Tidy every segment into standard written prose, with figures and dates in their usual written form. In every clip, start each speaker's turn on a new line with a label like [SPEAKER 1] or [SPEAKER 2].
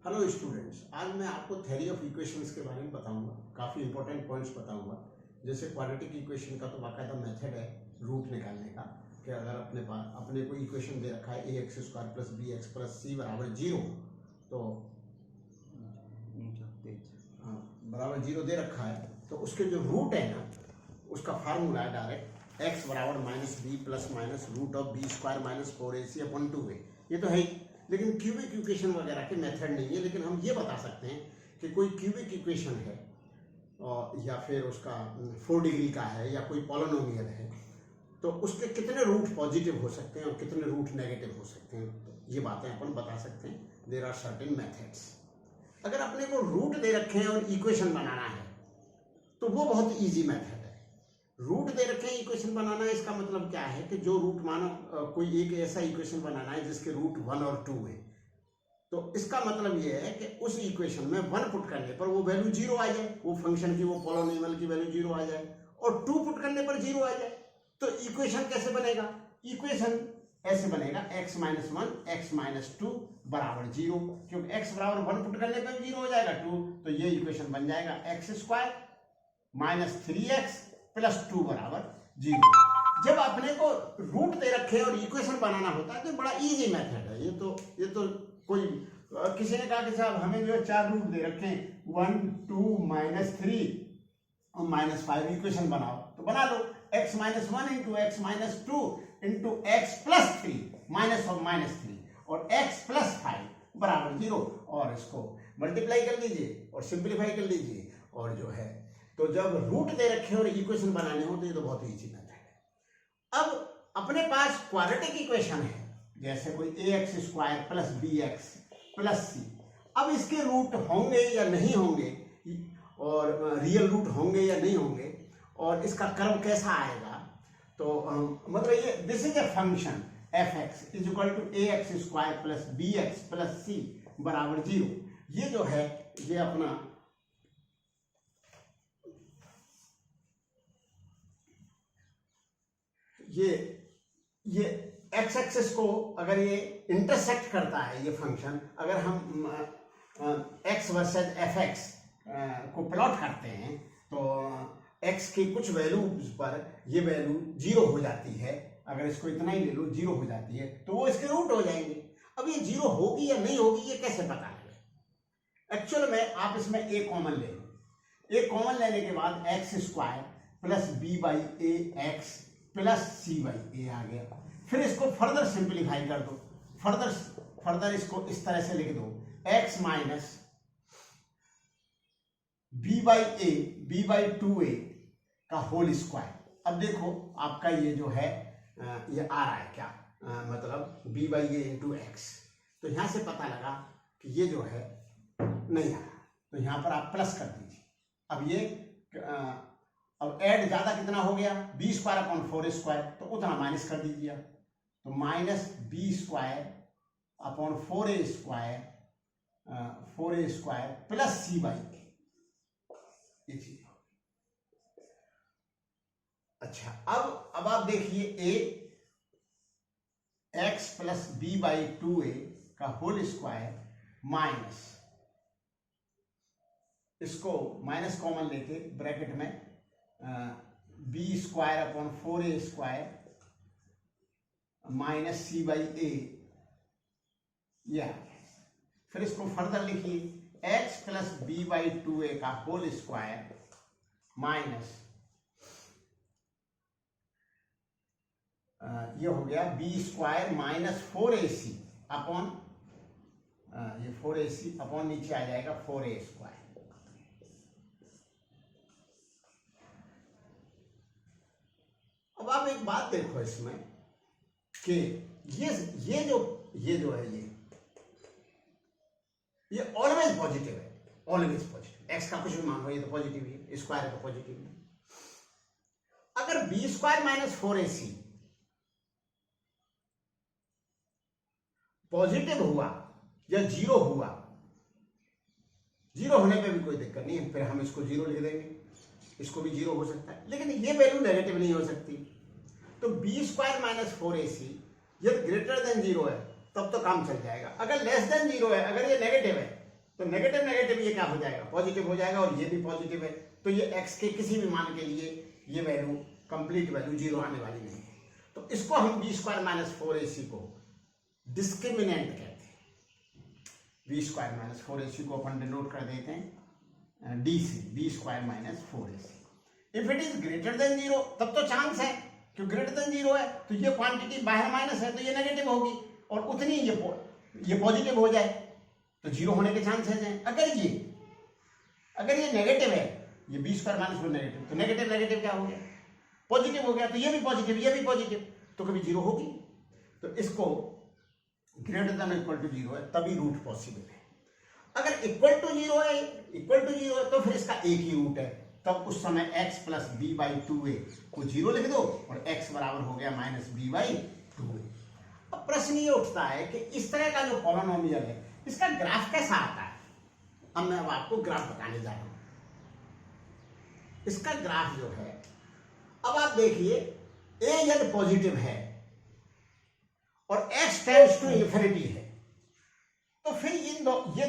[SPEAKER 1] Hello students, आज मैं आपको थ्योरी ऑफ इक्वेशंस के बारे में बताऊंगा। काफ़ी इंपॉर्टेंट पॉइंट्स बताऊंगा। जैसे क्वाड्रेटिक इक्वेशन का तो बाकायदा मेथड है रूट निकालने का, कि अगर अपने को इक्वेशन दे रखा है ax² plus bx plus c बराबर 0, तो बराबर 0 दे रखा है, तो उसके जो रूट है ना, उसका फार्मूला है डायरेक्ट x बराबर -b plus minus root of b² minus 4ac/2a। ये तो है ही, लेकिन क्यूबिक इक्वेशन वगैरह के मेथड नहीं है। लेकिन हम ये बता सकते हैं कि कोई क्यूबिक इक्वेशन है और या फिर उसका 4 डिग्री का है या कोई पॉलिनोमियल है, तो उसके कितने रूट पॉजिटिव हो सकते हैं और कितने रूट नेगेटिव हो सकते हैं, तो ये बातें अपन बता सकते हैं। There are certain methods. अगर अपने को रूट दे रखे हैं और इक्वेशन बनाना है तो वो बहुत ईजी मेथड है। रूट दे रखे हैं, इक्वेशन बनाना है, इसका मतलब क्या है कि जो रूट मानो कोई एक ऐसा इक्वेशन बनाना है जिसके रूट 1 और 2 है, तो इसका मतलब ये है कि उस इक्वेशन में 1 पुट करने पर वो वैल्यू 0 आ जाए, वो फंक्शन की, वो पॉलिनोमियल की वैल्यू 0 आ जाए, और 2 पुट करने पर 0 आ जाए। तो इक्वेशन कैसे बनेगा? इक्वेशन ऐसे बनेगा x - 1 x - 2 बराबर 0, क्योंकि x बराबर 1 पुट करने पर 0 हो जाएगा 2, तो ये इक्वेशन बन जाएगा x² - 3x प्लस 2 बराबर 0। जब अपने को रूट दे रखे और इक्वेशन बनाना होता है तो बड़ा इजी मेथड है। ये तो कोई किसी ने कहा कि साहब हमें जो है 4 रूट दे रखे हैं, 1 2 -3 और -5, इक्वेशन बनाओ, तो बना लो। x - 1 into x - 2 into x plus 3 -3 और x प्लस 5 बराबर 0, और इसको मल्टीप्लाई कर लीजिए और सिंप्लीफाई कर लीजिए, और जो है तो जब रूट दे रखे और इक्वेशन बनाने हो तो ये तो बहुत इजी मेथड है। अब अपने पास क्वाड्रेटिक इक्वेशन है, जैसे कोई ax² plus bx plus c। अब इसके रूट होंगे या नहीं होंगे, और रियल रूट होंगे या नहीं होंगे, और इसका कर्व कैसा आएगा, तो मतलब ये this is a function f(x) is equal to ax² plus bx plus c बराबर 0। ये जो है ये अपना ये x एक्सिस को अगर ये इंटरसेक्ट करता है, ये फंक्शन, अगर हम x वर्सेस fx को प्लॉट करते हैं, तो x की कुछ वैल्यूज पर ये वैल्यू 0 हो जाती है। अगर इसको इतना ही ले लो, 0 हो जाती है, तो वो इसके रूट हो जाएंगे। अब ये 0 होगी या नहीं होगी, ये कैसे पता लगे? एक्चुअल में आप इसमें a कॉमन ले लो। a कॉमन लेने के बाद x² plus b/a x plus c/a आ गया। फिर इसको फर्दर सिंप्लीफाई कर दो, फर्दर इसको इस तरह से लिख दो, x माइनस b/2a का होल स्क्वायर। अब देखो आपका ये जो है ये आ रहा है क्या, मतलब b/a इंटू x। तो यहां से पता लगा कि ये जो है नहीं आ रहा, तो यहां पर आप प्लस कर दीजिए। अब ये अब ऐड ज्यादा कितना हो गया, b²/4a², तो उतना माइनस कर दीजिए। तो माइनस b²/4a² प्लस c/a, ये चीज। अच्छा, अब आप देखिए x प्लस b/2a का होल स्क्वायर माइनस, इसको माइनस कॉमन लेके ब्रैकेट में b²/4a² माइनस c/a, या फिर इसको फर्दर लिखिए, x प्लस b/2a का होल स्क्वायर माइनस ये हो गया b² माइनस 4ac अपॉन, ये 4ac अपॉन नीचे आ जाएगा 4a²। अब आप एक बात देखो इसमें कि ये जो है ये ऑलवेज पॉजिटिव है, ऑलवेज पॉजिटिव। एक्स का कुछ भी मान लो, ये तो पॉजिटिव है, स्क्वायर है तो पॉजिटिव है। अगर b² माइनस 4ac पॉजिटिव हुआ या 0 हुआ, 0 होने पे भी कोई दिक्कत नहीं है, फिर हम इसको 0 लिख देंगे, इसको भी 0 हो सकता है, लेकिन ये वैल्यू नेगेटिव नहीं हो सकती। तो b² माइनस 4ac यदि ग्रेटर देन 0 है तब तो काम चल जाएगा। अगर लेस देन 0 है, अगर ये नेगेटिव है, तो नेगेटिव नेगेटिव ये क्या हो जाएगा, पॉजिटिव हो जाएगा, और ये भी पॉजिटिव है, तो ये x के किसी भी मान के लिए ये वैल्यू कंप्लीट वैल्यू 0 आने वाली नहीं है। तो इसको हम b स्क्वायर माइनस 4ac को डिस्क्रिमिनेंट कहते हैं। b स्क्वायर माइनस 4ac को अपन डिनोट कर देते हैं d से, b square minus 4ac। If it is greater than 0 तब तो चांस है, क्यों ग्रेटर देन 0 है तो ये क्वांटिटी बाहर माइनस है तो ये नेगेटिव होगी, और उतनी ये पॉजिटिव हो जाए तो 0 होने के चांसेस हैं। अगर ये नेगेटिव है, ये b स्क्वायर माइनस 4 नेगेटिव, तो नेगेटिव नेगेटिव क्या हो गया, पॉजिटिव हो गया, तो ये भी पॉजिटिव ये भी पॉजिटिव, तो कभी 0 होगी। तो इसको ग्रेटर देन इक्वल टू 0 है तभी रूट पॉसिबल है। अगर इक्वल टू 0 है तो फिर इसका एक ही रूट है, तब उस समय x plus B by 2a को 0 लिख दो और x बराबर हो गया माइनस बी बाई 2a। अब प्रश्न ये उठता है कि इस तरह का जो पॉलिनोमियल है इसका ग्राफ कैसा आता है। अब मैं आपको ग्राफ बताने जा रहा हूं। इसका ग्राफ जो है, अब आप देखिए a यदि पॉजिटिव है और x टेंड्स टू इंफिनिटी है तो फिर ये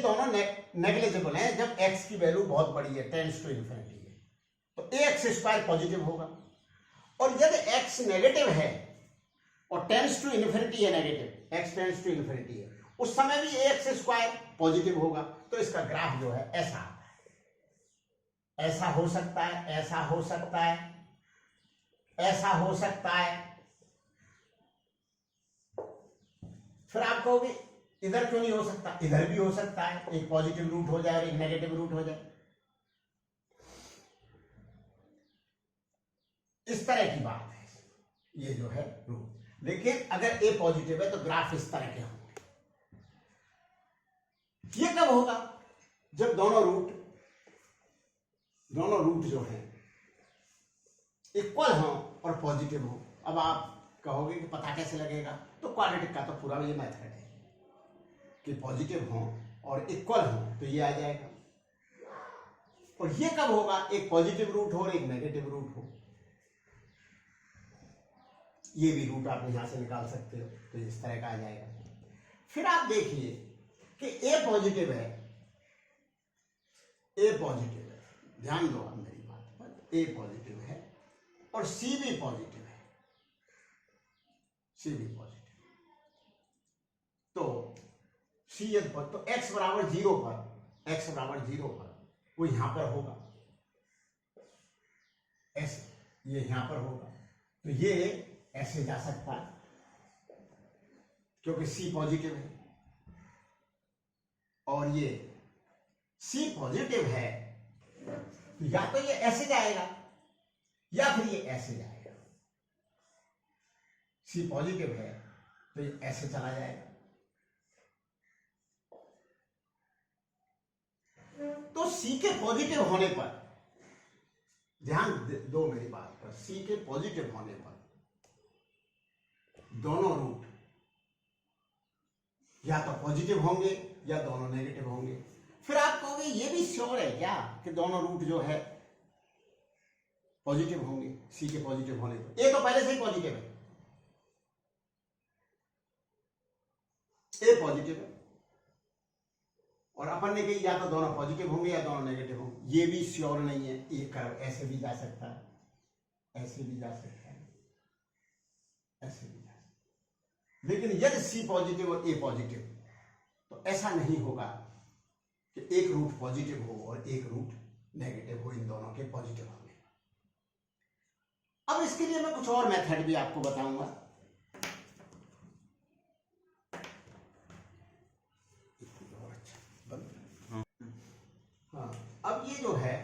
[SPEAKER 1] दोनों नेग्लिजिबल हैं। जब x की वैल्यू बहुत बड़ी है, टेंड्स टू इंफिनिटी है, तो ax स्क्वायर पॉजिटिव होगा, और यदि x नेगेटिव है और टेंड्स टू इंफिनिटी है, negative x tends to infinity है, उस समय भी ax स्क्वायर पॉजिटिव होगा। तो इसका ग्राफ जो है ऐसा हो सकता है, ऐसा हो सकता है, ऐसा हो सकता है। फिर आप कहोगे इधर क्यों नहीं हो सकता, इधर भी हो सकता है, एक पॉजिटिव रूट हो जाए और एक नेगेटिव रूट हो जाए, इस तरह की बात है ये जो है रूट। लेकिन अगर a पॉजिटिव है तो ग्राफ इस तरह के होंगे। ये कब होगा, जब दोनों रूट जो है इक्वल हो और पॉजिटिव हो। अब आप कहोगे कि पता कैसे लगेगा, तो क्वाड्रेटिक का तो पूरा ये मेथड है कि पॉजिटिव हो और इक्वल हो तो ये आ जाएगा। और ये कब होगा, एक पॉजिटिव रूट हो और एक नेगेटिव रूट हो। ये भी रूट आप यहां से निकाल सकते हो, तो इस तरह का आ जाएगा। फिर आप देखिए कि a पॉजिटिव है, ध्यान दो आप मेरी बात पर, a पॉजिटिव है और c भी पॉजिटिव है, तो c तो x बराबर 0 पर वो यहां पर होगा, ऐसे ये यहां पर होगा, तो ये ऐसे जा सकता है क्योंकि c पॉजिटिव है, और ये c पॉजिटिव है, या तो ये ऐसे जाएगा या फिर ये ऐसे जाएगा। c पॉजिटिव है तो ये ऐसे चला जाएगा। तो c के पॉजिटिव होने पर, ध्यान दो मेरी बात पर, c के पॉजिटिव होने पर दोनों रूट या तो पॉजिटिव होंगे या दोनों नेगेटिव होंगे। फिर आप कहोगे ये भी श्योर है क्या कि दोनों रूट जो है पॉजिटिव होंगे c के पॉजिटिव होने पर। a तो पहले से ही पॉजिटिव है, a पॉजिटिव है, और अपन ने कही या तो दोनों पॉजिटिव होंगे या दोनों नेगेटिव होंगे। ये भी श्योर नहीं है, ये कर्व ऐसे भी जा सकता है, ऐसे भी जा सकता है, ऐसे भी जा सकता है। लेकिन यदि c पॉजिटिव और a पॉजिटिव, तो ऐसा नहीं होगा कि एक रूट पॉजिटिव हो और एक रूट नेगेटिव हो, इन दोनों के पॉजिटिव होंगे। अब इसके लिए मैं कुछ और मेथड भी आपको बताऊंगा। हाँ, अब ये जो है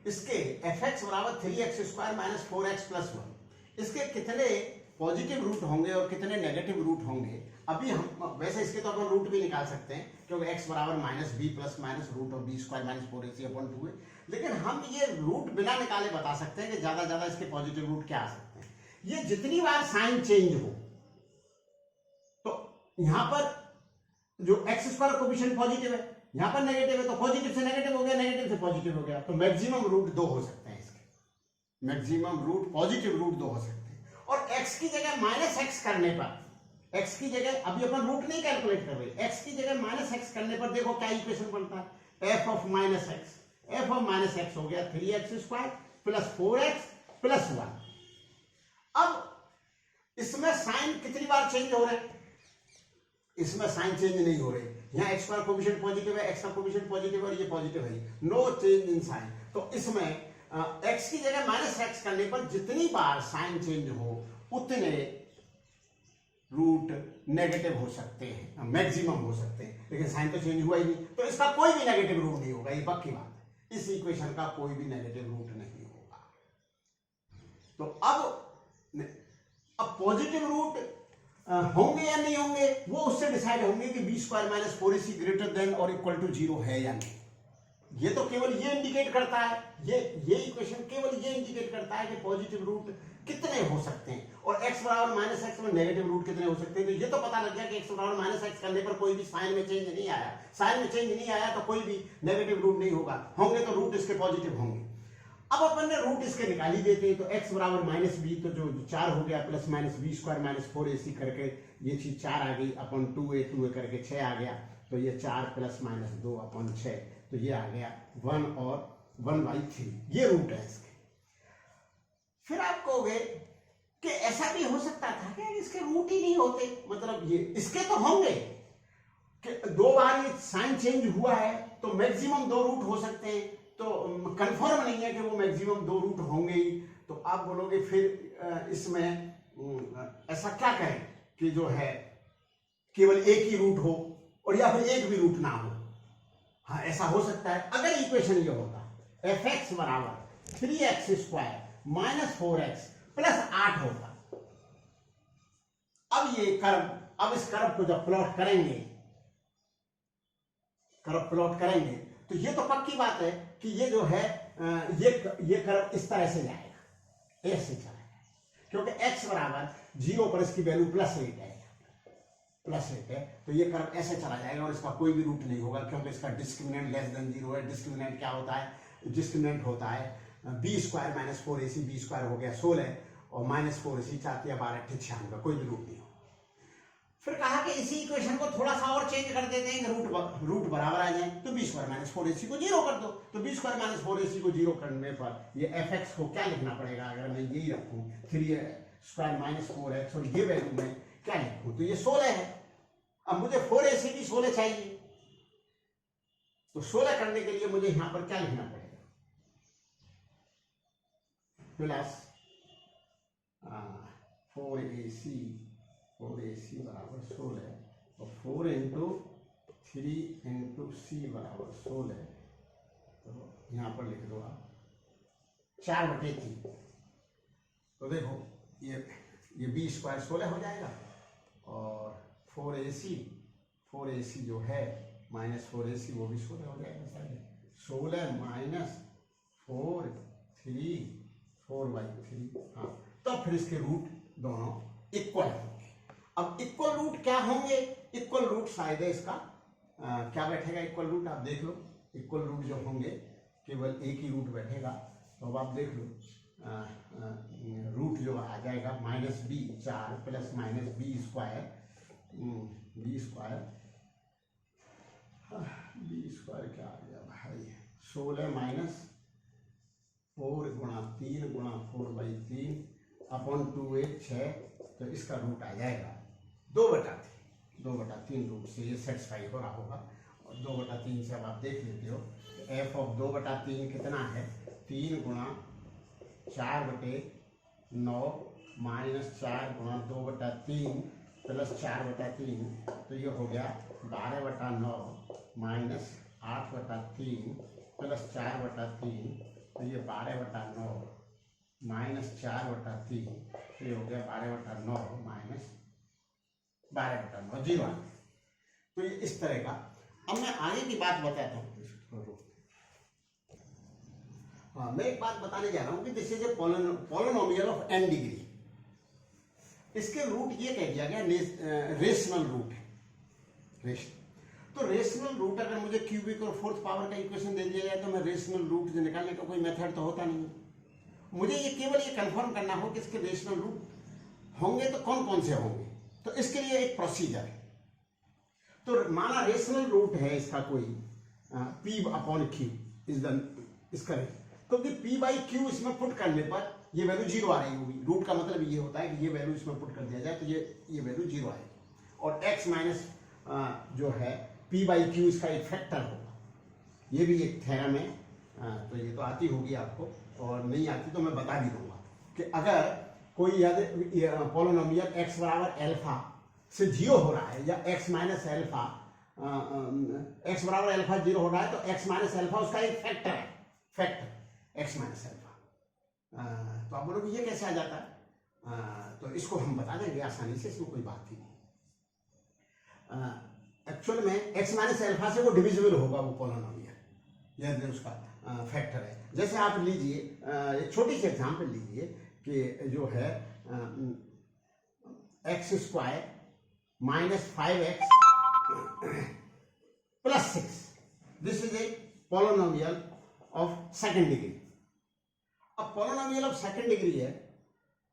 [SPEAKER 1] इसके fx बराबर 3x square minus 4x plus 1, इसके कितने पॉजिटिव रूट होंगे और कितने नेगेटिव रूट होंगे अभी हम, वैसे इसके तो अपन रूट भी निकाल सकते हैं क्योंकि x बराबर minus B plus minus root of B square minus 4ac upon 2 है। लेकिन हम ये रूट बिना निकाले बता सकते हैं कि ज्यादा ज्यादा इसके पॉजिटिव रूट क्या आ सकते हैं। ये जितनी बार साइन चेंज हो, तो यहां पर जो x स्क्वायर कोएफिशिएंट पॉजिटिव है, यहां पर नेगेटिव है, तो पॉजिटिव से नेगेटिव हो गया, नेगेटिव से पॉजिटिव हो गया, तो मैक्सिमम रूट 2 हो सकते हैं इसके, मैक्सिमम रूट पॉजिटिव रूट 2 हो सकते हैं। और x की जगह माइनस एक्स करने पर एक्स की जगह अभी अपन रूट नहीं कैलकुलेट कर रहे, एक्स की जगह माइनस एक्स करने पर देखो क्या इक्वेशन बनता है, F of minus x, F of minus x हो गया 3x² प्लस 4x प्लस 1। अब इसमें साइन कितनी बार चेंज हो रहे हैं, इसमें साइन चेंज नहीं हो रहे, यहाँ एक्स का कोएफिशिएंट पॉजिटिव है, एक्स का कोएफिशिएंट पॉजिटिव है और ये पॉजिटिव है, नो चेंज इन साइन। तो इसमें एक्स की जगह माइनस एक्स करने पर जितनी बार साइन चेंज हो उतने रूट नेगेटिव हो सकते हैं, मैक्सिमम हो सकते हैं, लेकिन साइन तो चेंज हुआ ही नहीं, तो इसका कोई भी नेगेटिव रूट नहीं होगा, ये पक्की बात है, इस इक्वेशन का कोई भी नेगेटिव रूट नहीं होगा। तो अब पॉजिटिव रूट होंगे या नहीं होंगे वो उससे डिसाइड होंगे कि b² minus 4ac greater than और इक्वल टू 0 है या नहीं। ये तो केवल ये इंडिकेट करता है, ये इक्वेशन केवल ये इंडिकेट करता है कि पॉजिटिव रूट कितने हो सकते हैं और x बराबर माइनस एक्स में नेगेटिव रूट कितने हो सकते हैं। तो ये तो पता लग गया कि x बराबर माइनस एक्स करने पर कोई भी साइन में चेंज नहीं आया, साइन में चेंज नहीं आया तो कोई भी नेगेटिव रूट नहीं होगा, होंगे तो रूट इसके पॉजिटिव होंगे। अब अपन ने रूट इसके निकाल ही देते हैं, तो x बराबर माइनस बी, तो जो 4 हो गया plus minus b² minus 4ac करके ये चीज 4 आ गई अपन 2a करके 6 आ गया, तो ये 4 प्लस माइनस 2 अपन 6, तो ये आ गया 1 और 1/3, ये रूट है इसके। फिर आप कहोगे कि ऐसा भी हो सकता था कि इसके रूट ही नहीं होते, मतलब ये इसके तो होंगे कि 2 बार ये साइन चेंज हुआ है तो मैक्सिमम 2 रूट हो सकते हैं, तो कंफर्म नहीं है कि वो मैक्सिमम 2 रूट होंगे ही। तो आप बोलोगे फिर इसमें ऐसा क्या करें कि जो है केवल एक ही रूट हो और या फिर एक भी रूट ना हो। हाँ, ऐसा हो सकता है अगर इक्वेशन ये होता fx बराबर 3x² माइनस 4x प्लस 8 होता। अब ये कर्व, अब इस कर्व को जब प्लॉट करेंगे, कर्व प्लॉट करेंगे तो ये तो पक्की बात है कि ये जो है ये कर्व इस तरह से जाएगा, ऐसे चला जाएगा, क्योंकि x बराबर 0 पर इसकी वैल्यू +8 है, +8 है, तो ये कर्व ऐसे चला जाएगा और इसका कोई भी रूट नहीं होगा, क्योंकि इसका डिस्क्रिमिनेंट लेस देन 0 है। डिस्क्रिमिनेंट क्या होता है, डिस्क्रिमिनेंट होता है b² माइनस 4ac, b² हो गया 16 और माइनस 4ac 4 × 12 = 96, कोई भी रूट नहीं हो। फिर कहा कि इसी इक्वेशन को थोड़ा सा और चेंज कर देते हैं कि रूट बराबर आ जाए, तो b² माइनस 4ac को 0 कर दो। तो b² माइनस 4ac को 0 करने पर ये fx को क्या लिखना पड़ेगा, अगर मैं यही रखूं 3² माइनस 4x और ये वैल्यू में क्या लिखूं, तो ये 16 है। अब मुझे 4ac भी 16 चाहिए, तो 16 करने के लिए मुझे यहां पर क्या लिखना पड़ेगा, प्लस 4ac बराबर 16 और 4 × 3 × c बराबर 16, तो यहां पर लिख दो आप 4/3। तो देखो ये b² 16 हो जाएगा और 4ac जो है माइनस 4ac वो भी 16 हो जाएगा, सारे 16 माइनस 4 3 4/3। हाँ, तब फिर इसके रूट दोनों इक्वल होंगे। अब इक्वल रूट क्या होंगे, इक्वल रूट शायद है इसका क्या बैठेगा, इक्वल रूट आप देख लो, इक्वल रूट जो होंगे केवल एक ही रूट बैठेगा, तो अब आप देख लो रूट जो आ जाएगा -b 4 प्लस माइनस b² क्या आ गया भाई, 16 माइनस 4 × 3 × 4/3 अपॉन 2a 6, तो इसका रूट आ जाएगा 2/3 रूट से ये सेटिस्फाई हो रहा होगा। और 2/3 से अब आप देख लेते हो f ऑफ 2/3 कितना है, 3 × 4/9 माइनस 4 × 2/3 प्लस 4/3, तो ये हो गया 12/9 माइनस 8/3 प्लस 4/3, तो ये 12/9 माइनस 4/3, तो ये हो गया 12/9 माइनस 12/9 0। तो ये इस तरह का। अब मैं आगे की बात बताता हूँ। हाँ, मैं एक बात बताने जा रहा हूँ कि this is a polynomial of n degree. इसके रूट ये कह दिया गया रेशनल रूट है, तो रेशनल रूट अगर मुझे क्यूबिक और 4th पावर का इक्वेशन दे दिया जाए तो मैं रेशनल रूट निकालने का कोई मेथड तो होता नहीं है। मुझे ये केवल ये कंफर्म करना हो कि इसके रेशनल रूट होंगे तो कौन कौन से होंगे। तो इसके लिए एक प्रोसीजर है। तो माना रेशनल रूट है इसका कोई p upon Q is the इसका, क्योंकि p बाई क्यू इसमें पुट करने पर ये वैल्यू जीरो आ रही होगी। रूट का मतलब ये होता है कि ये वैल्यू इसमें पुट कर दिया जाए तो ये वैल्यू जीरो आएगी, और x माइनस जो है p बाई क्यू इसका एक फैक्टर होगा। ये भी एक थ्योरम है, तो ये तो आती होगी आपको, और नहीं आती तो मैं बता भी दूंगा कि अगर कोई पॉलिनोमियल x बराबर एल्फा से जीरो हो रहा है, या x माइनस एल्फा x बराबर एल्फा जीरो हो रहा है, तो x माइनस एल्फा उसका एक फैक्टर है, फैक्टर x माइनस एल्फा। तो आप बोलोगे ये कैसे आ जाता है? तो इसको हम बता देंगे आसानी से, इसमें कोई बात ही नहीं। एक्चुअल में x माइनस एल्फा से वो डिविजिबल होगा वो पॉलिनोमियल, यह उसका फैक्टर है। जैसे आप लीजिए एक छोटी सी एग्जांपल लीजिए कि जो है x square minus 5x plus 6, this is a polynomial of second degree. अब पॉलिनोमियल ऑफ सेकेंड डिग्री है,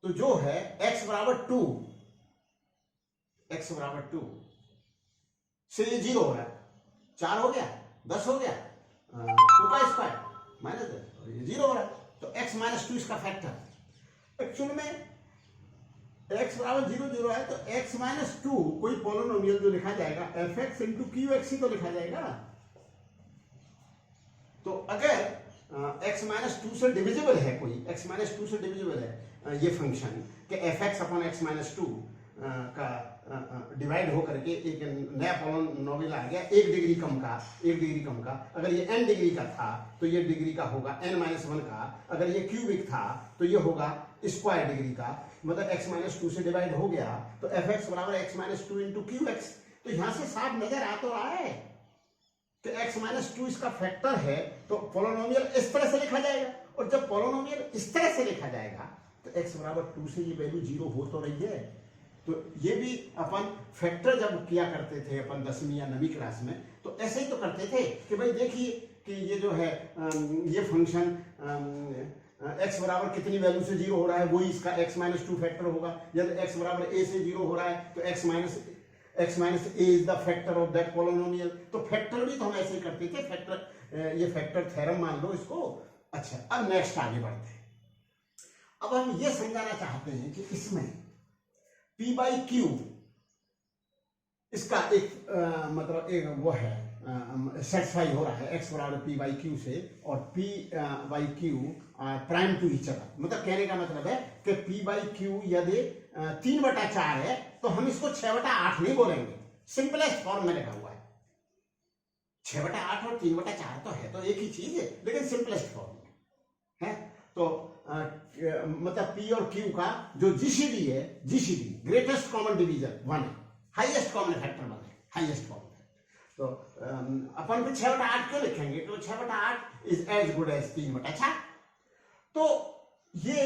[SPEAKER 1] तो जो है x बराबर 2, x बराबर 2 से ये जीरो हो रहा है, 4 हो गया, 10 हो गया, 2 का स्क्वायर माइनस 10, ये जीरो हो रहा है, तो x माइनस 2 इसका फैक्टर। एक्चुअल में x बराबर 0 0 है, तो x माइनस 2 कोई पॉलिनोमियल जो लिखा जाएगा fx इंटू क्यू एक्स ही तो लिखा जाएगा। तो अगर x माइनस 2 से डिविजिबल है, कोई x माइनस 2 से डिविजिबल है ये फंक्शन कि fx अपॉन x माइनस 2 का डिवाइड होकर के एक नया पॉलिनोमियल आ गया 1 डिग्री कम का। अगर ये n डिग्री का था तो ये डिग्री का होगा n माइनस 1 का, अगर ये क्यूबिक था तो ये होगा स्क्वायर डिग्री का, मतलब x माइनस 2 से डिवाइड हो गया, तो fx बराबर x minus 2 into Q x. तो यहां से साफ नजर आ तो रहा है कि x माइनस 2 इसका फैक्टर है, तो पॉलिनोमियल इस तरह से लिखा जाएगा। और जब पॉलिनोमियल इस तरह से लिखा जाएगा तो x बराबर 2 से ये वैल्यू जीरो हो तो रही है। तो ये भी अपन फैक्टर जब किया करते थे अपन 10वीं या 9वीं क्लास में, तो ऐसे ही तो करते थे कि भाई देखिए कि ये जो है ये फंक्शन x बराबर कितनी वैल्यू से जीरो हो रहा है, वही इसका x माइनस 2 फैक्टर होगा। यदि x बराबर a से जीरो हो रहा है तो x minus a is the factor of that polynomial. तो फैक्टर भी तो हम ऐसे ही करते थे, फैक्टर ये फैक्टर थ्योरम मान लो इसको। अच्छा, अब नेक्स्ट आगे बढ़ते हैं। अब हम ये समझाना चाहते हैं कि इसमें p बाई क्यू इसका एक मतलब एक वो है सेटिस्फाई हो रहा है x बराबर p बाई क्यू से, और p by Q prime to each other. मतलब कहने का मतलब है कि p बाई क्यू यदि 3/4 है तो हम इसको 6/8 नहीं बोलेंगे, सिंपलेस्ट फॉर्म में लिखा हुआ है 6/8 और 3/4 तो है तो एक ही चीज है, लेकिन सिंपलेस्ट फॉर्म में है। तो मतलब p और q का जो जीसीडी है, जीसीडी ग्रेटेस्ट कॉमन डिवीजन 1 है, हाईएस्ट कॉमन फैक्टर 1 है, हाईएस्ट कॉमन। तो अपन भी 6/8 क्यों लिखेंगे, तो 6/8 इज एज गुड एज 3/4। तो ये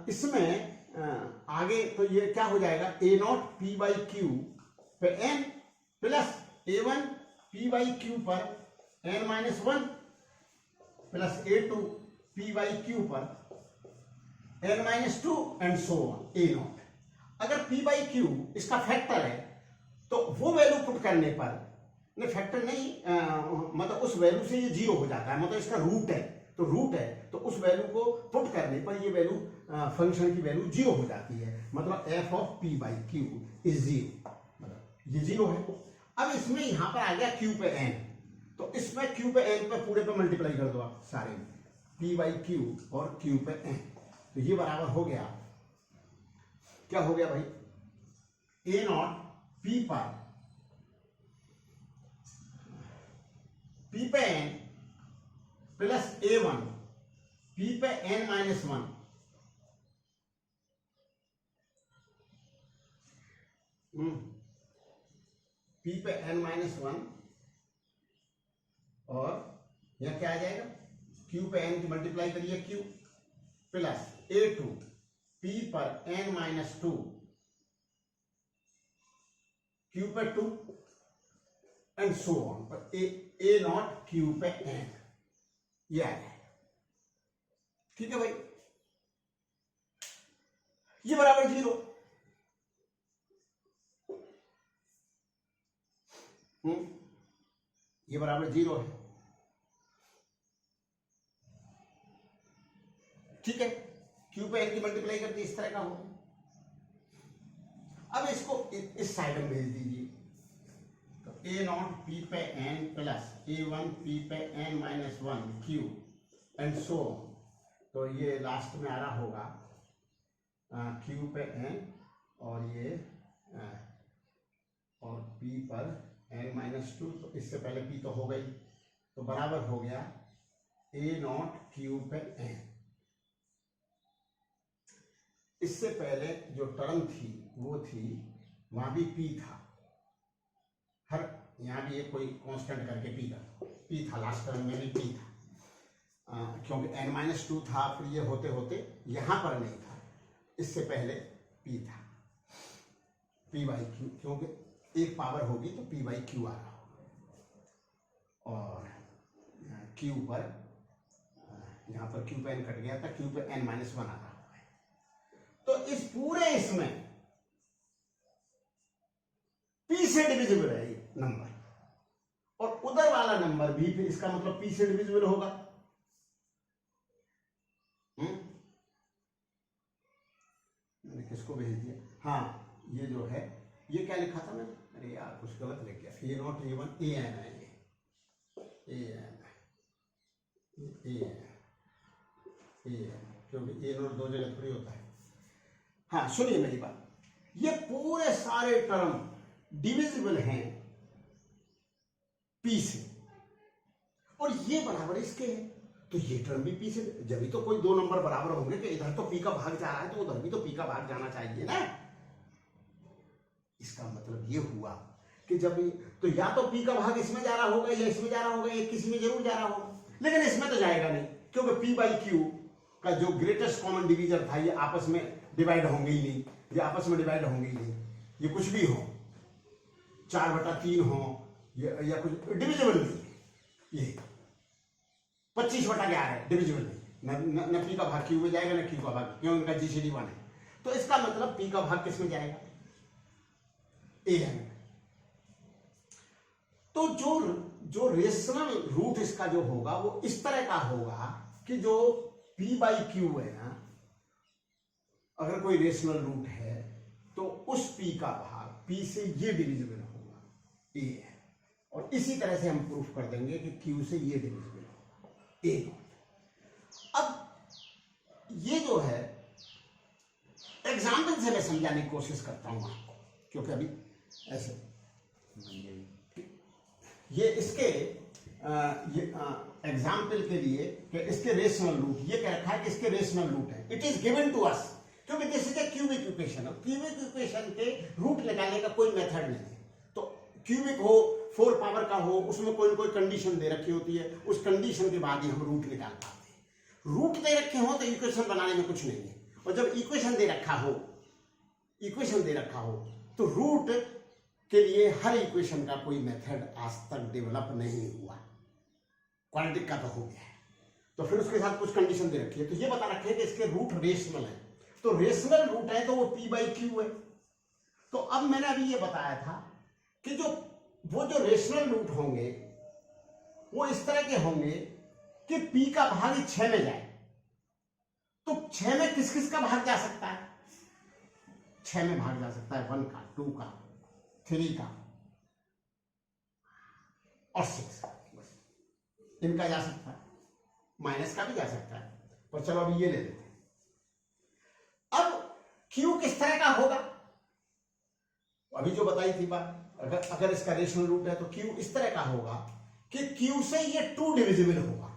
[SPEAKER 1] इसमें आगे तो ये क्या हो जाएगा, a not p by Q पे n plus a1 p by Q पर n minus 1 plus a2 p by Q पर n minus 2 and so on a not. अगर p बाई क्यू इसका फैक्टर है तो वो वैल्यू पुट करने पर, नहीं फैक्टर नहीं मतलब उस वैल्यू से ये जीरो हो जाता है, मतलब इसका रूट है, तो रूट है तो उस वैल्यू को पुट करने पर ये वैल्यू फंक्शन की वैल्यू जीरो हो जाती है, मतलब f of p by Q is zero, मतलब ये जीरो है। अब इसमें यहां पर आ गया q पे n, तो इसमें q पे n पे पूरे पे मल्टीप्लाई कर दो आप सारे, p बाई क्यू और q पे n, तो ये बराबर हो गया, क्या हो गया भाई, a नॉट p पर p पे n प्लस a1 p पे n माइनस 1 p पे n माइनस 1, और यह क्या आ जाएगा, q पे n की मल्टीप्लाई करिए q प्लस a2 p पर n माइनस 2 q पे 2 एंड सो ऑन पर a नॉट q पे n, ये आ जाएगा। ठीक है भाई, ये बराबर 0। ये बराबर 0 है, ठीक है। क्यू पे n की मल्टीप्लाई करके इस तरह का हो। अब इसको इस साइड में भेज दीजिए, तो a0 p पे n प्लस a1 p पे n minus 1 q and so, तो ये लास्ट में आ रहा होगा q पे n और ये और p पर n माइनस 2, तो इससे पहले p तो हो गई, तो बराबर हो गया a0 q पे n। इससे पहले जो टर्म थी वो थी, वहां भी p था, हर यहां भी एक कोई कांस्टेंट करके p था, लास्ट टर्म में भी p था, क्योंकि n-2 था, फिर ये होते होते यहां पर नहीं था, इससे पहले p था, p बाई क्यू, क्योंकि एक पावर होगी तो p बाई क्यू आ रहा होगा, और q पर यहां पर q पे n कट गया था, q पे n-1 आ रहा होगा। तो इस पूरे इसमें p से डिविजिबल है ये नंबर, और उधर वाला नंबर भी फिर इसका मतलब p से डिविजिबल होगा। मैंने किसको भेज दिया? हाँ, ये जो है, ये क्या लिखा था मैंने? अरे यार कुछ गलत लिख गया। a0 a1 an है, ये an, क्योंकि a0 दो जगह थोड़ी होता है। हाँ सुनिए मेरी बात, ये पूरे सारे टर्म डिविजिबल हैं p से, और ये बराबर इसके है, तो ये टर्म भी p से, जब भी तो कोई दो नंबर बराबर होंगे कि इधर तो p का भाग जा रहा है तो उधर भी तो p का भाग जाना चाहिए ना। इसका मतलब ये हुआ कि जब तो या तो p का भाग इसमें जा रहा होगा या इसमें जा रहा होगा, या किसी में जरूर जा रहा होगा, लेकिन इसमें तो जाएगा नहीं, क्योंकि p बाई क्यू का जो ग्रेटेस्ट कॉमन डिवीजर था, ये आपस में डिवाइड होंगे ही नहीं, ये आपस में डिवाइड होंगे ही नहीं, ये कुछ भी हो, 4/3 हो या कुछ डिविजिबल नहीं, ये 25/11 डिविजिबल नहीं, न पी का भाग क्यू में जाएगा, न क्यू का भाग, क्यों? इनका जीसीडी 1 है, तो इसका मतलब पी का भाग किस में जाएगा? ए है। तो जो रेशनल रूट इसका जो होगा वो इस तरह का होगा कि जो p बाई क्यू है ना, अगर कोई रेशनल रूट है तो उस p का भाग p से ये डिविजिबल होगा, a है, और इसी तरह से हम प्रूफ कर देंगे कि q से ये डिविजिबल होगा, a। अब ये जो है एग्जाम्पल से मैं समझाने की कोशिश करता हूं आपको, क्योंकि अभी ऐसे ये इसके एग्जाम्पल के लिए कि इसके रेशनल रूट, ये कह रखा है कि इसके रेशनल रूट है, it is given to us, क्योंकि this is a cubic equation, और क्यूबिक इक्वेशन के रूट निकालने का कोई मेथड नहीं है। तो क्यूबिक हो, 4 पावर का हो, उसमें कोई ना कोई कंडीशन दे रखी होती है, उस कंडीशन के बाद ही हम रूट निकाल पाते हैं। रूट दे रखे हो तो इक्वेशन बनाने में कुछ नहीं है, और जब इक्वेशन दे रखा हो तो रूट के लिए हर इक्वेशन का कोई मेथड आज तक डेवलप नहीं हुआ, क्वाड्रेटिक का तो हो गया है, तो फिर उसके साथ कुछ कंडीशन दे रखी है, तो ये बता रखे हैं कि इसके रूट रेशनल है, तो रेशनल रूट है तो वो p बाई क्यू है। तो अब मैंने अभी ये बताया था कि वो जो रेशनल रूट होंगे वो इस तरह के होंगे कि p का भाग 6 में जाए, तो 6 में किस किस का भाग जा सकता है? 6 में भाग जा सकता है 1 का, 2 का, 3 का और 6 का, बस इनका जा सकता है, माइनस का भी जा सकता है, पर चलो अभी ये ले लेते हैं। अब Q किस तरह का होगा? अभी जो बताई थी बात, अगर इसका रेशनल रूट है तो Q इस तरह का होगा कि Q से ये 2 डिविजिबल होगा,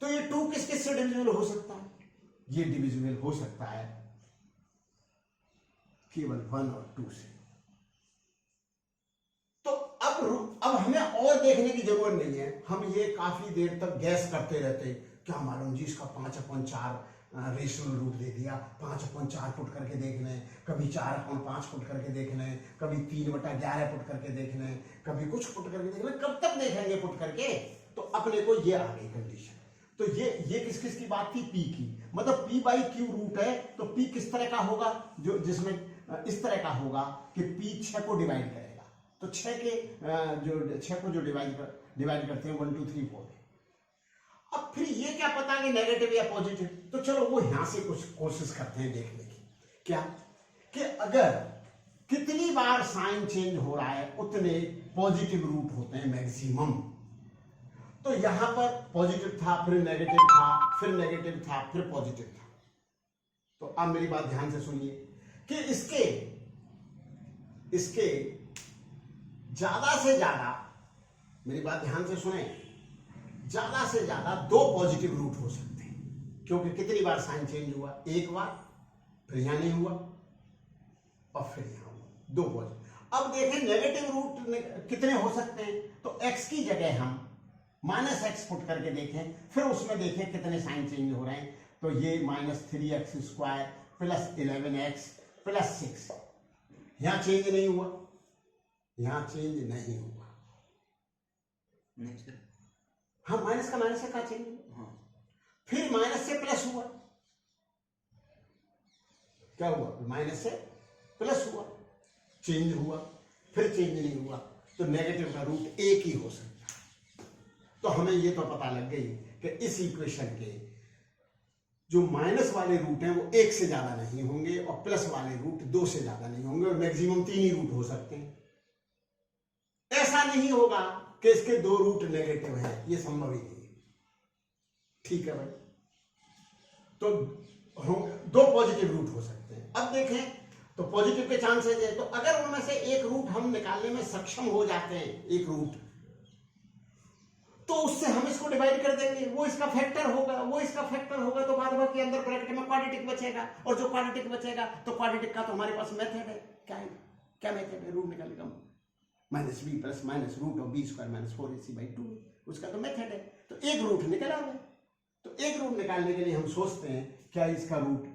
[SPEAKER 1] तो ये 2 किस किस से डिविजिबल हो सकता है? ये डिविजिबल हो सकता है केवल 1 और 2 से। तो अब हमें और देखने की जरूरत नहीं है, हम ये काफी देर तक गैस करते रहते, क्या मालूम जी इसका 5/4 रेशनल रूट दे दिया, 5/4 पुट करके देख लें, कभी 4/5 पुट करके देख लें, कभी 3/11 पुट करके देख लें, कभी कुछ पुट करके देख लें, कब तक देखेंगे पुट करके? तो अपने को ये आ गई कंडीशन। तो ये किस किस की बात थी? p की, मतलब p बाई क्यू रूट है, तो p किस तरह का होगा? जो जिसमें इस तरह का होगा कि p 6 को डिवाइड करेगा, तो 6 के जो 6 को जो डिवाइड करते हैं 1 2 3 4। अब फिर ये क्या पता कि नेगेटिव या पॉजिटिव, तो चलो वो यहां से कुछ कोशिश करते हैं देखने की। क्या कि अगर कितनी बार साइन चेंज हो रहा है उतने पॉजिटिव रूट होते हैं मैक्सिमम। तो यहां पर पॉजिटिव था, फिर नेगेटिव था, फिर नेगेटिव था, फिर पॉजिटिव था। तो अब मेरी बात ध्यान से सुनिए कि इसके ज्यादा से ज्यादा, मेरी बात ध्यान से सुने, ज्यादा से ज्यादा 2 पॉजिटिव रूट हो सकते हैं, क्योंकि कितनी बार साइन चेंज हुआ, एक बार, फिर यहां नहीं हुआ और फिर यहां हुआ, 2 पॉजिटिव। अब देखें नेगेटिव रूट कितने हो सकते हैं, तो x की जगह हम -x पुट करके देखें, फिर उसमें देखें कितने साइन चेंज हो रहे हैं। तो ये -3x² + 11x + 6, यहां चेंज नहीं हुआ, यहां चेंज नहीं हुआ। हाँ, माइनस का माइनस का चेंज हुआ। फिर माइनस से प्लस हुआ, क्या हुआ, माइनस से प्लस हुआ, चेंज हुआ, फिर चेंज नहीं हुआ। तो नेगेटिव का रूट एक ही हो सकता है। तो हमें ये तो पता लग गई कि इस इक्वेशन के जो माइनस वाले रूट हैं वो 1 से ज्यादा नहीं होंगे और प्लस वाले रूट 2 से ज्यादा नहीं होंगे, और मैक्सिमम 3 ही रूट हो सकते हैं। ऐसा नहीं होगा कि इसके 2 रूट नेगेटिव हैं, ये संभव ही नहीं है। ठीक है भाई, तो 2 पॉजिटिव रूट हो सकते हैं। अब देखें तो पॉजिटिव के चांसेस है, तो अगर उनमें से एक रूट हम निकालने में सक्षम हो जाते हैं, एक रूट, तो उससे हम इसको डिवाइड कर देंगे, वो इसका फैक्टर होगा, वो इसका फैक्टर होगा, तो बाद बाकी अंदर ब्रैकेट में क्वाड्रेटिक बचेगा, और जो क्वाड्रेटिक बचेगा तो क्वाड्रेटिक का तो हमारे पास मेथड है। क्या मेथड है रूट निकालने का? -b + -√b² - 4ac/2, उसका तो मेथड है। तो एक रूट निकल आवे, तो एक रूट निकालने के लिए हम सोचते हैं क्या इसका रूट,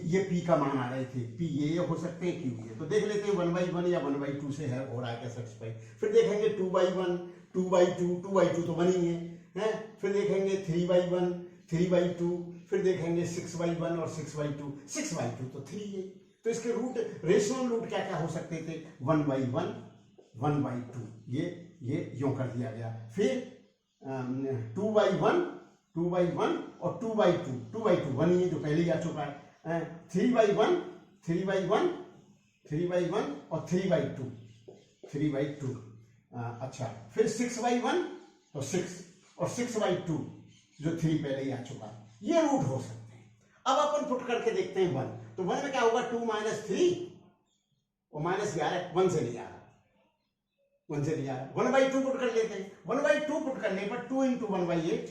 [SPEAKER 1] ये p का मान आ रहे थे, p ये हो सकते हैं, q ये, तो देख लेते हैं 1/1 या 1/2 से है हो रहा है क्या सेटिस्फाई। फिर देखेंगे 2/1 2/2 2/2 तो बनी है, फिर देखेंगे 3/1 3/2, फिर देखेंगे 6/1 और 6/2 6/2 तो 3 है। तो इसके रूट, रेशनल रूट क्या क्या हो सकते थे, 1/1 1/2, ये यूं कर दिया गया। फिर 2/1 2/1 और 2/2 2/2 1 ही है जो पहले ही आ चुका है। 3/1 3/1 3/1 और 3/2 3/2। अच्छा, फिर 6/1 तो 6 और 6/2 जो 3 पहले ही आ चुका है। ये रूट हो सकते हैं। अब अपन पुट करके देखते हैं 1, तो 1 में क्या होगा, 2 - 3 और -11 1 से नहीं आ रहा, 1 से नहीं आ रहा। 1/2 पुट कर लेते हैं, 1/2 पुट करने पर 2 × 1/8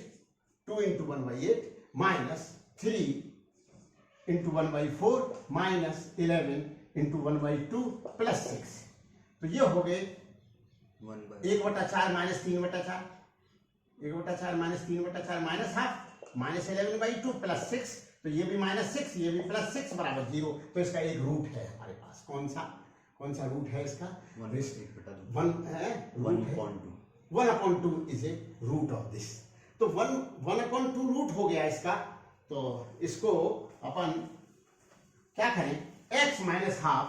[SPEAKER 1] 2 × 1/8 -3 × 1/4 -11 × 1/2 + 6, तो ये हो गए 1/4 - 3/4 1/4 - 3/4 -½ -11/2 + 6, तो ये भी -6 ये भी +6 = 0। तो इसका एक रूट है हमारे पास, कौन सा रूट है इसका, 1/2 is a root of this. तो 1/2 रूट हो गया इसका। तो इसको अपन क्या करें, x - ½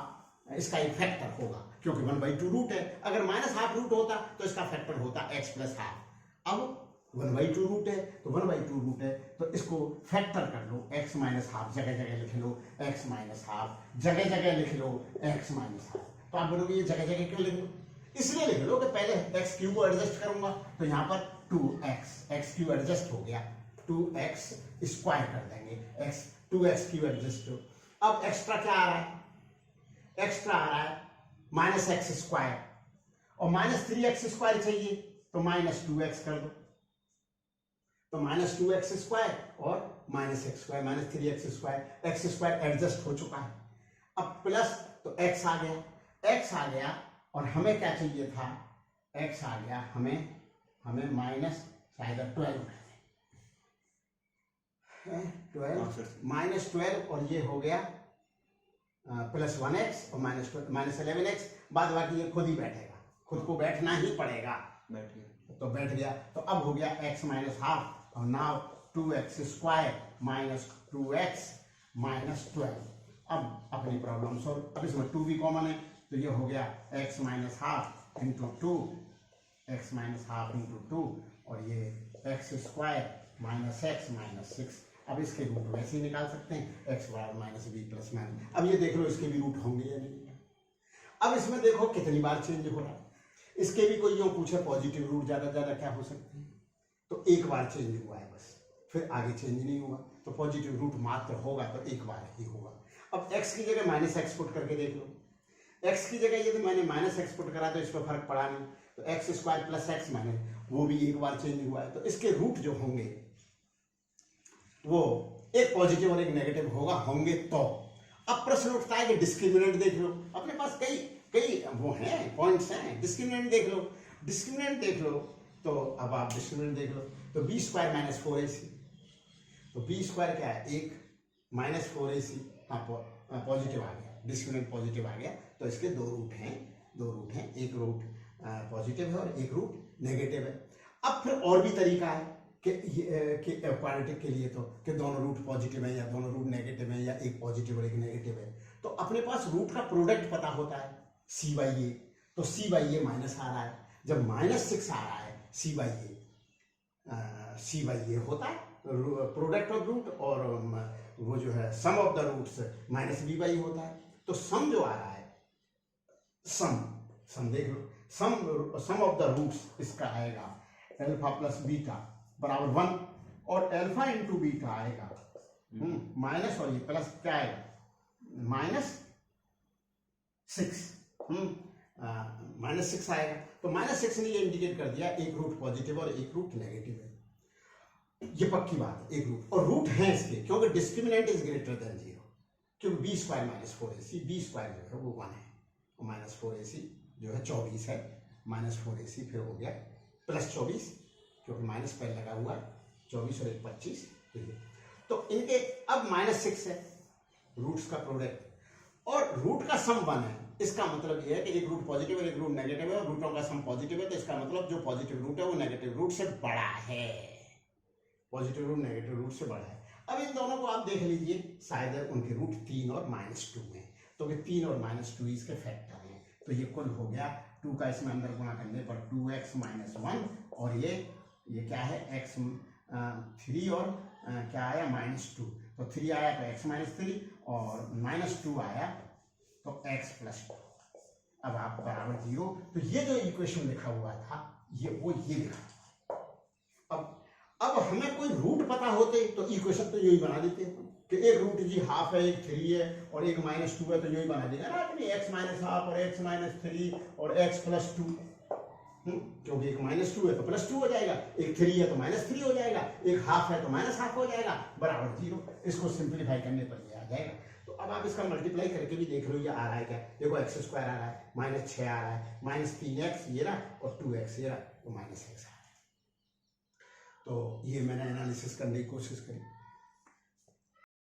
[SPEAKER 1] इसका एक फैक्टर होगा, क्योंकि 1/2 रूट है। अगर -½ रूट होता तो इसका फैक्टर होता x + ½। अब 1/2 रूट है तो 1/2 रूट है, तो इसको फैक्टर कर लो, x - ½ जगह जगह लिख लो, x - ½ जगह जगह लिख लो, x - ½। तो आप बोलोगे ये जगह जगह क्यों लिख लो, इसलिए लिख लो कि पहले x³ को एडजस्ट करूंगा, तो यहां पर 2x एडजस्ट हो गया, 2x² कर देंगे, 2x³ एडजस्ट हो। अब एक्स्ट्रा क्या आ रहा है, एक्स्ट्रा आ रहा है -x² और -3x² चाहिए, तो -2x कर दो, तो -2x² और -x² -3x², x² एडजस्ट हो चुका है। अब प्लस, तो x आ गया और हमें क्या चाहिए था, x आ गया, हमें माइनस शायद 12 -12 और ये हो गया +1x और -11x, बाद बाकी ये खुद ही बैठेगा, खुद को बैठना ही पड़ेगा, तो बैठ गया। तो अब हो गया x - ½ और नाउ 2x² -2x -12। अब अपनी प्रॉब्लम सॉल्व। अब इसमें 2 भी कॉमन है, तो ये हो गया x minus half into two, x minus half into two, और ये x square minus x minus six. अब इसके रूट वैसे ही निकाल सकते हैं, एक्स बराबर माइनस बी प्लस माइनस। अब ये देख लो इसके भी रूट होंगे या नहीं। अब इसमें देखो कितनी बार चेंज हो रहा है। इसके भी कोई यूँ पूछे पॉजिटिव रूट ज़्यादा ज़्यादा क्या हो सकते हैं, तो एक बार चेंज हुआ है बस, फिर आगे चेंज नहीं हुआ। तो पॉजिटिव रूट मात्र होगा तो एक बार ही होगा। अब x की जगह माइनस एक्स पुट करके देख लो। x की जगह यदि मैंने माइनस एक्स पुट करा तो इस पर फर्क पड़ा नहीं, तो x square plus x minus, वो भी एक बार चेंज हुआ है। तो इसके रूट जो होंगे वो एक पॉजिटिव और एक नेगेटिव होंगे। तो अब प्रश्न उठता है कि डिस्क्रिमिनेंट देख लो। अपने पास कई कई वो हैं पॉइंट्स हैं, डिस्क्रिमिनेंट देख लो, डिस्क्रिमिनेंट देख लो। तो अब आप डिस्क्रिमिनेंट देख लो, तो बी स्क्वायर माइनस 4ac, तो बी स्क्वायर क्या है, एक माइनस 4ac, पॉजिटिव आ गया, डिस्क्रिमिनेंट पॉजिटिव आ गया। तो इसके दो रूट हैं, एक रूट पॉजिटिव है और एक रूट नेगेटिव है। अब फिर और भी तरीका है कि क्वाड्रेटिक के लिए तो कि दोनों रूट पॉजिटिव है या दोनों रूट नेगेटिव है या एक पॉजिटिव और एक नेगेटिव है। तो अपने पास रूट का प्रोडक्ट पता होता है c बाई ए, तो c बाई ए माइनस आ रहा है, जब माइनस 6 आ रहा है c बाई ए होता है प्रोडक्ट ऑफ रूट, और वो जो है sum of the roots minus b by होता है। तो सम जो आ रहा है, सम देख लो, सम ऑफ द रूट्स इसका आएगा अल्फा प्लस बीटा बराबर 1, और अल्फा इंटू बीटा आएगा माइनस, और ये प्लस क्या आएगा माइनस 6, माइनस 6 आएगा। तो माइनस 6 ने ये इंडिकेट कर दिया एक रूट पॉजिटिव और एक रूट नेगेटिव है। ये पक्की बात है, एक रूट, और रूट है इसके क्योंकि डिस्क्रिमिनेंट इज ग्रेटर देन 0, क्योंकि B square minus 4ac, B square जो है वो 1 है, और माइनस 4ac जो है 24 है, माइनस 4ac फिर हो गया प्लस 24, क्योंकि माइनस पहले लगा हुआ है, 24 और 1 25। तो इनके अब माइनस 6 है रूट्स का प्रोडक्ट, और रूट का सम 1 है। इसका मतलब यह है कि एक रूट पॉजिटिव और एक रूट नेगेटिव है, और रूटों का सम पॉजिटिव है, तो इसका मतलब जो पॉजिटिव रूट है वो नेगेटिव रूट से बड़ा है, पॉजिटिव रूट नेगेटिव रूट से बड़ा है। अब इन दोनों को आप देख लीजिए, शायद उनके रूट 3 और -2 हैं, तो ये 3 और -2 इसके फैक्टर हैं। तो ये कुल हो गया 2 का इसमें अंदर गुणा करने पर 2x - 1, और ये क्या है x 3 और क्या आया -2, तो 3 आया तो x - 3 और -2 आया तो x + 2। अब आप बराबर 0, तो ये जो इक्वेशन लिखा हुआ था ये लिखा। अब हमें कोई रूट पता होते तो इक्वेशन तो यही बना देते कि एक रूट जी हाफ है, एक 3 है और एक -2 है, तो यही बना देगा ना आदमी, x - हाफ और x - 3 और x + 2, क्योंकि एक -2 है तो +2 हो जाएगा, एक 3 है तो -3 हो जाएगा, एक हाफ है तो -हाफ हो जाएगा, बराबर 0। इसको सिंप्लीफाई करने पर ये आ जाएगा। तो अब आप इसका मल्टीप्लाई करके भी देख लो ये आ रहा है क्या, देखो x² आ रहा है, -6 आ रहा है, -3x ये रहा और 2x ये रहा, तो -x आ रहा है। तो ये मैंने एनालिसिस करने की कोशिश करी।